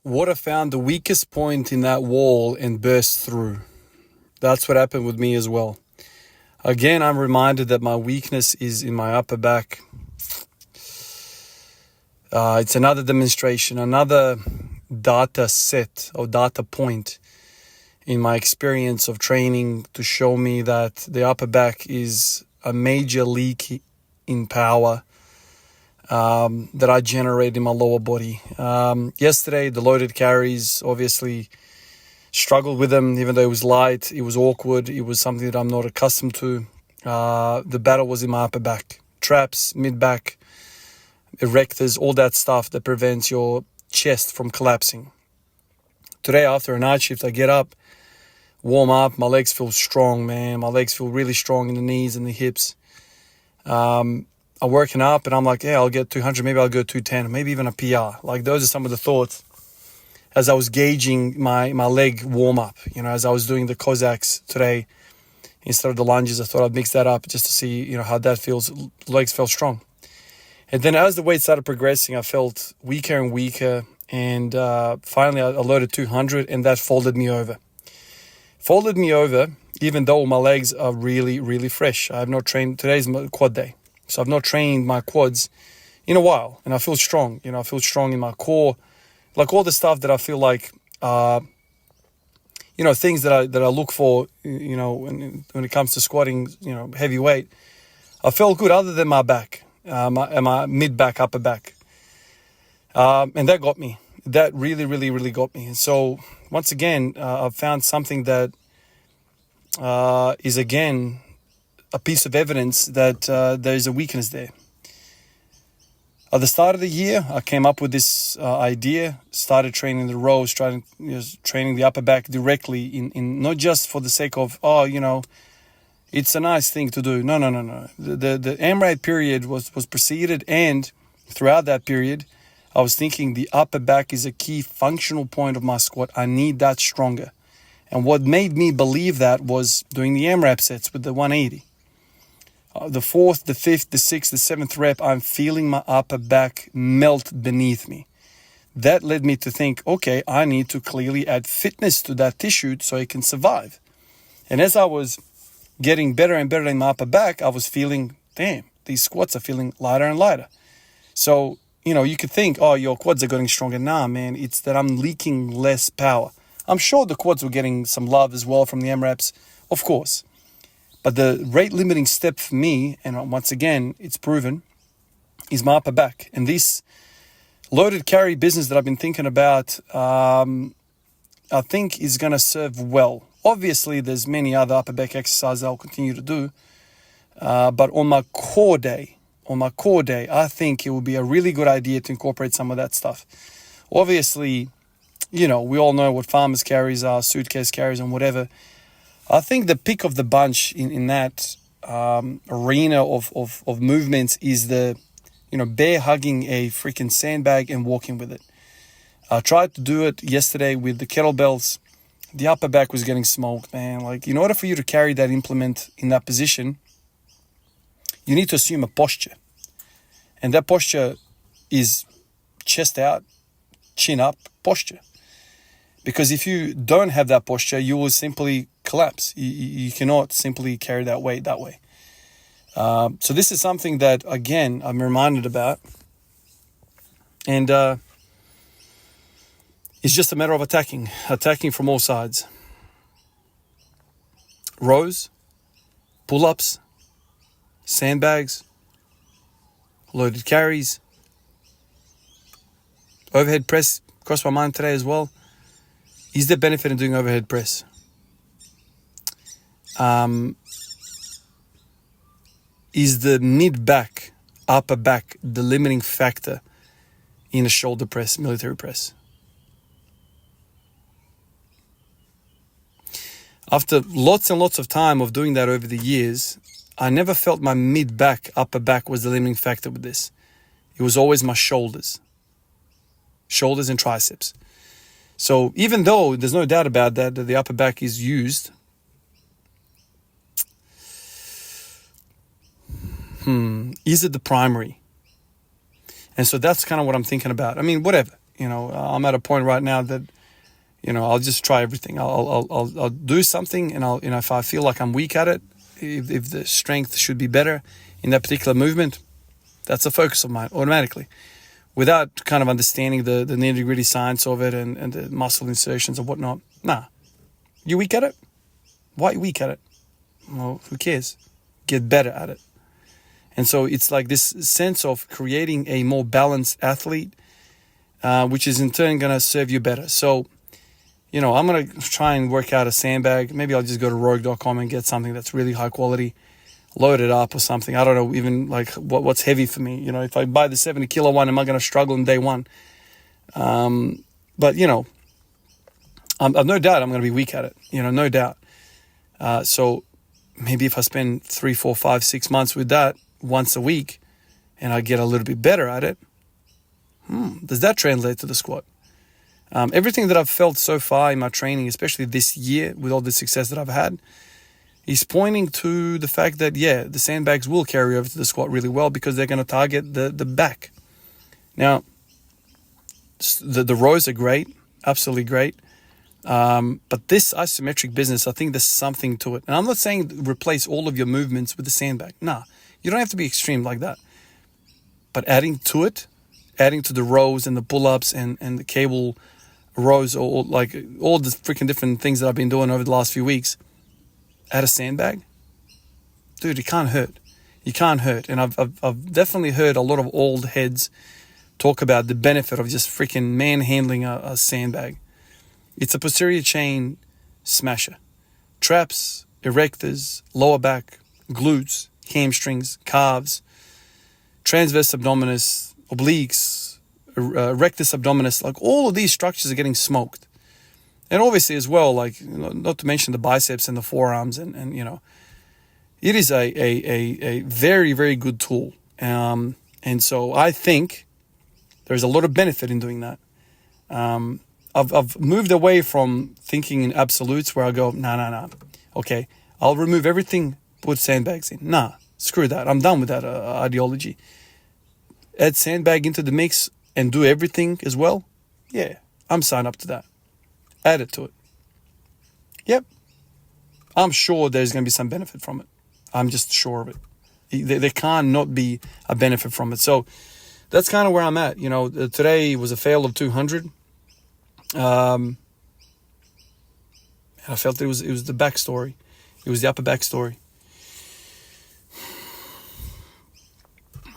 Water found the weakest point in that wall and burst through. That's what happened with me as well. Again, I'm reminded that my weakness is in my upper back. It's another demonstration, another data set or data point in my experience of training to show me that the upper back is a major leak in power that I generate in my lower body. Yesterday, the loaded carries, obviously struggled with them, even though it was light, it was awkward, it was something that I'm not accustomed to. The battle was in my upper back. Traps, mid-back, erectors, all that stuff that prevents your chest from collapsing. Today, after a night shift, I get up, warm up, my legs feel strong, man. My legs feel really strong in the knees and the hips. I'm working up and I'm like, yeah, I'll get 200, maybe I'll go 210, maybe even a PR. Like those are some of the thoughts as I was gauging my leg warm up. As I was doing the Cossacks today, instead of the lunges, I thought I'd mix that up just to see, how that feels. Legs felt strong. And then as the weight started progressing, I felt weaker and weaker. And finally I loaded 200 and that folded me over. Even though my legs are really, really fresh. I have not trained. Today's my quad day. So I've not trained my quads in a while. And I feel strong. I feel strong in my core. Like all the stuff that I feel like, things that I look for, when it comes to squatting, heavy weight. I felt good other than my back, my mid-back, upper back. And that got me. That really, really, really got me. And so once again, I've found something that is again a piece of evidence that there is a weakness there. At the start of the year, I came up with this idea, started training the rows, training the upper back directly in not just for the sake of, it's a nice thing to do. No. The AMRAP period was preceded, and throughout that period, I was thinking the upper back is a key functional point of my squat. I need that stronger. And what made me believe that was doing the AMRAP sets with the 180. The fourth, the fifth, the sixth, the seventh rep, I'm feeling my upper back melt beneath me. That led me to think, okay, I need to clearly add fitness to that tissue so it can survive. And as I was getting better and better in my upper back, I was feeling, damn, these squats are feeling lighter and lighter. So, you could think, oh, your quads are getting stronger. Nah, man, it's that I'm leaking less power. I'm sure the quads were getting some love as well from the AMRAPs, of course. But the rate limiting step for me, and once again, it's proven, is my upper back. And this loaded carry business that I've been thinking about, I think is going to serve well. Obviously, there's many other upper back exercises I'll continue to do. But on my core day, I think it would be a really good idea to incorporate some of that stuff. Obviously, we all know what farmers carries are, suitcase carries and whatever. I think the pick of the bunch in that arena of movements is the, bear hugging a freaking sandbag and walking with it. I tried to do it yesterday with the kettlebells. The upper back was getting smoked, man. Like, in order for you to carry that implement in that position, you need to assume a posture. And that posture is chest out, chin up posture. Because if you don't have that posture, you will simply collapse. You cannot simply carry that weight that way. So this is something that, again, I'm reminded about. And it's just a matter of attacking from all sides. Rows, pull-ups, sandbags, loaded carries, overhead press crossed my mind today as well. Is there benefit in doing overhead press? Is the mid-back, upper back the limiting factor in a shoulder press, military press? After lots and lots of time of doing that over the years, I never felt my mid-back, upper back was the limiting factor with this. It was always my shoulders and triceps. So even though there's no doubt about that the upper back is used, is it the primary? And so that's kind of what I'm thinking about. I mean, whatever. I'm at a point right now that, I'll just try everything. I'll do something, and if I feel like I'm weak at it, if the strength should be better in that particular movement, that's a focus of mine automatically, without kind of understanding the nitty-gritty science of it and the muscle insertions and whatnot. Nah. You weak at it? Why are you weak at it? Well, who cares? Get better at it. And so it's like this sense of creating a more balanced athlete, which is in turn going to serve you better. So, I'm going to try and work out a sandbag. Maybe I'll just go to rogue.com and get something that's really high quality, load it up or something. I don't know even like what's heavy for me. If I buy the 70 kilo one, am I going to struggle in day one? But, I've no doubt I'm going to be weak at it, no doubt. So maybe if I spend 3, 4, 5, 6 months with that once a week and I get a little bit better at it, does that translate to the squat? Everything that I've felt so far in my training, especially this year with all the success that I've had, is pointing to the fact that, the sandbags will carry over to the squat really well because they're going to target the back. Now, the rows are great, absolutely great. But this isometric business, I think there's something to it. And I'm not saying replace all of your movements with the sandbag. Nah, you don't have to be extreme like that. But adding to the rows and the pull-ups and the cable rows, or like all the freaking different things that I've been doing over the last few weeks, add a sandbag. Dude, it can't hurt. You can't hurt. And I've definitely heard a lot of old heads talk about the benefit of just freaking manhandling a sandbag. It's a posterior chain smasher. Traps, erectors, lower back, glutes, hamstrings, calves, transverse abdominis, obliques, rectus abdominis, like all of these structures are getting smoked. And obviously as well, like, not to mention the biceps and the forearms and it is a very, very good tool. And so I think there's a lot of benefit in doing that. I've moved away from thinking in absolutes where I go, nah. Okay, I'll remove everything, put sandbags in. Nah, screw that. I'm done with that ideology. Add sandbag into the mix and do everything as well. Yeah, I'm signed up to that. Add it to it. Yep. I'm sure there's going to be some benefit from it. I'm just sure of it. There can't not be a benefit from it. So that's kind of where I'm at. Today was a fail of 200. I felt it was the backstory. It was the upper back story.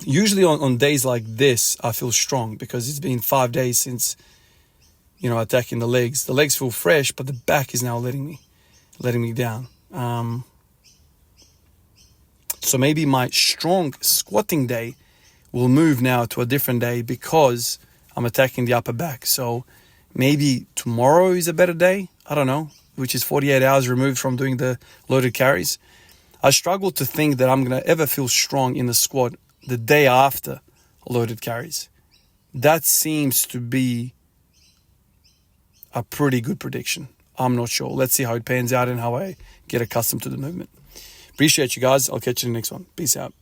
Usually on days like this, I feel strong because it's been 5 days since, attacking the legs. The legs feel fresh, but the back is now letting me down. So maybe my strong squatting day will move now to a different day because I'm attacking the upper back. So maybe tomorrow is a better day. I don't know, which is 48 hours removed from doing the loaded carries. I struggle to think that I'm going to ever feel strong in the squat the day after loaded carries. That seems to be a pretty good prediction. I'm not sure. Let's see how it pans out and how I get accustomed to the movement. Appreciate you guys. I'll catch you in the next one. Peace out.